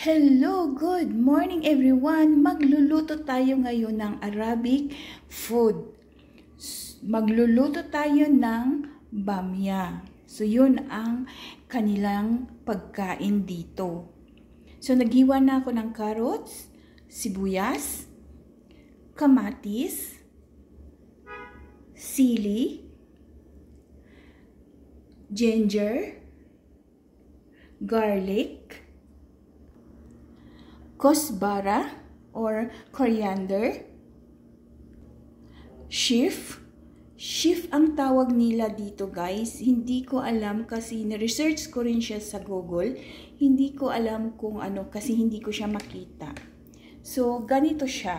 Hello, good morning everyone. Magluluto tayo ngayon ng Arabic food. Magluluto tayo ng bamya. So yun ang kanilang pagkain dito. So naghiwa na ako ng carrots, sibuyas, kamatis, sili, ginger, garlic, kosbara or coriander, shift ang tawag nila dito guys. Hindi ko alam kasi na-research ko rin siya sa Google. Hindi ko alam kung ano kasi hindi ko siya makita. So ganito siya.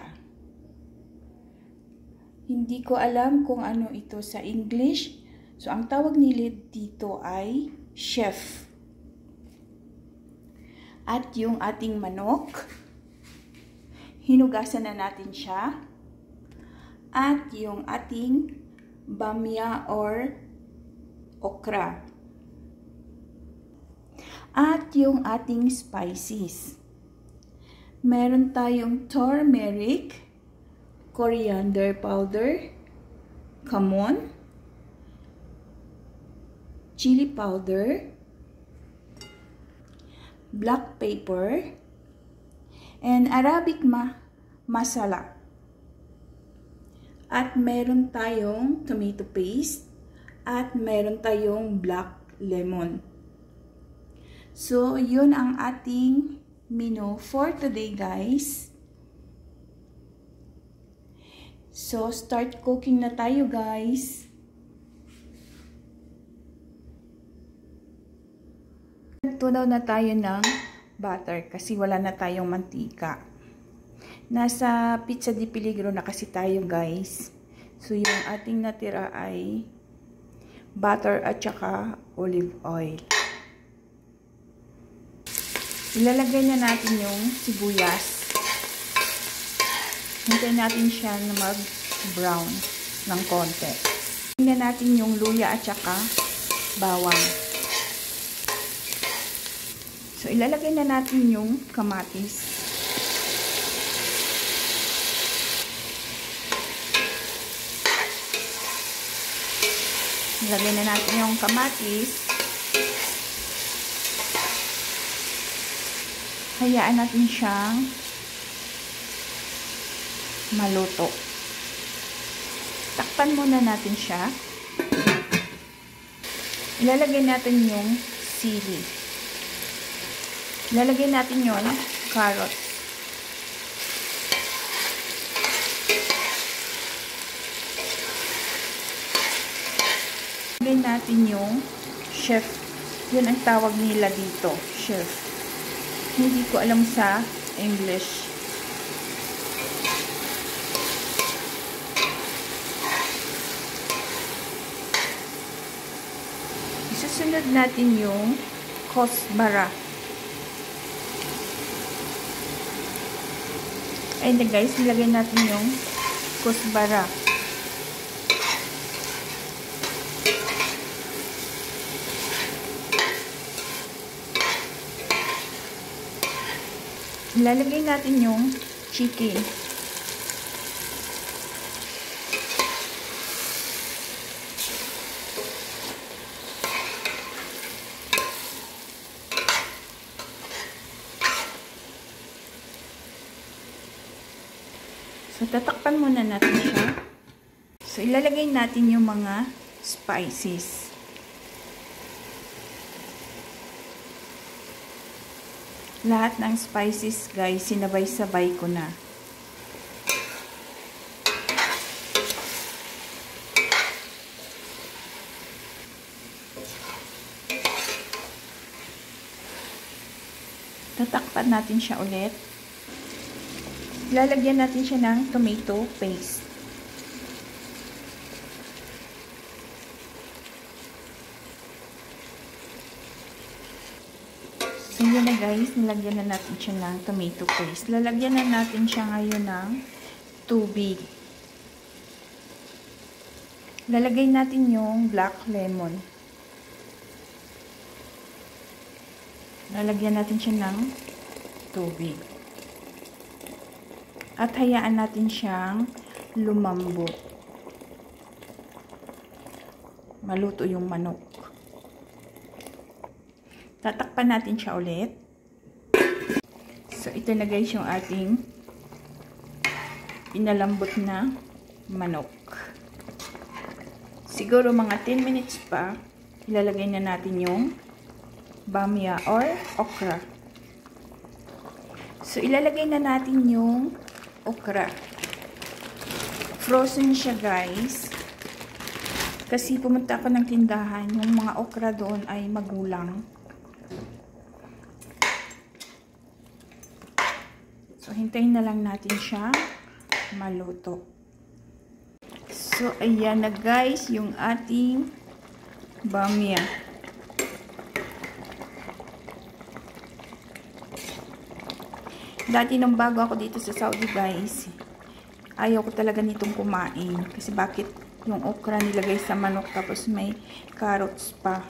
Hindi ko alam kung ano ito sa English. So ang tawag nila dito ay chef. At yung ating manok, hinugasan na natin siya. At yung ating bamya or okra. At yung ating spices. Meron tayong turmeric, coriander powder, kamon, chili powder, black pepper, and Arabic masala. At meron tayong tomato paste, at meron tayong black lemon. So, yun ang ating menu for today, guys. So, start cooking na tayo, guys. Tunaw na tayo ng butter kasi wala na tayong mantika. Nasa Pizza di Peligro na kasi tayo guys. So yung ating natira ay butter at saka olive oil. Ilalagay na natin yung sibuyas. Hintayin natin siya na mag-brown ng konti. Hintayin natin yung luya at saka bawang. So, ilalagay na natin yung kamatis. Ilagay na natin yung kamatis. Hayaan natin siyang maluto. Takpan muna natin siya. Ilalagay natin yung sili. Lalagay natin yung carrots. Lalagay natin yung chef. Yun ang tawag nila dito, chef. Hindi ko alam sa English. Isusunod natin yung kosbara. Ayun na guys, nilagay natin yung kosbara. Ilalagay natin yung chicken. So, tatakpan muna natin siya. So, ilalagay natin yung mga spices. Lahat ng spices, guys, sinabay-sabay ko na. Tatakpan natin siya ulit. Lalagyan natin siya ng tomato paste. So, yun na guys. Nilagyan na natin siya ng tomato paste. Lalagyan na natin siya ngayon ng tubig. Lalagay natin yung black lemon. Lalagyan natin siya ng tubig. At hayaan natin siyang lumambot. Maluto yung manok. Tatakpan natin siya ulit. So, ito na guys yung ating pinalambot na manok. Siguro mga 10 minutes pa, ilalagay na natin yung bamya or okra. So, ilalagay na natin yung okra. Frozen siya guys. Kasi pumunta ako ng tindahan, yung mga okra doon ay magulang. So, hintayin na lang natin siya maluto. So, ayan na guys, yung ating bamya. Dati nung bago ako dito sa Saudi guys, ayaw ko talaga nitong kumain. Kasi bakit yung okra nilagay sa manok tapos may carrots pa.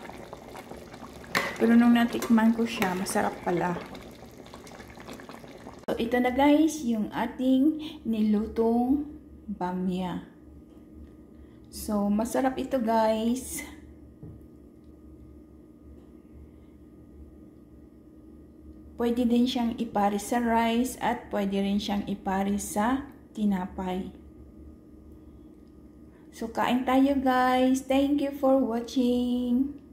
Pero nung natikman ko siya, masarap pala. So, ito na guys, yung ating nilutong bamya. So, masarap ito guys. Pwede din siyang ipares sa rice at pwede rin siyang ipares sa tinapay. So, kain tayo guys. Thank you for watching.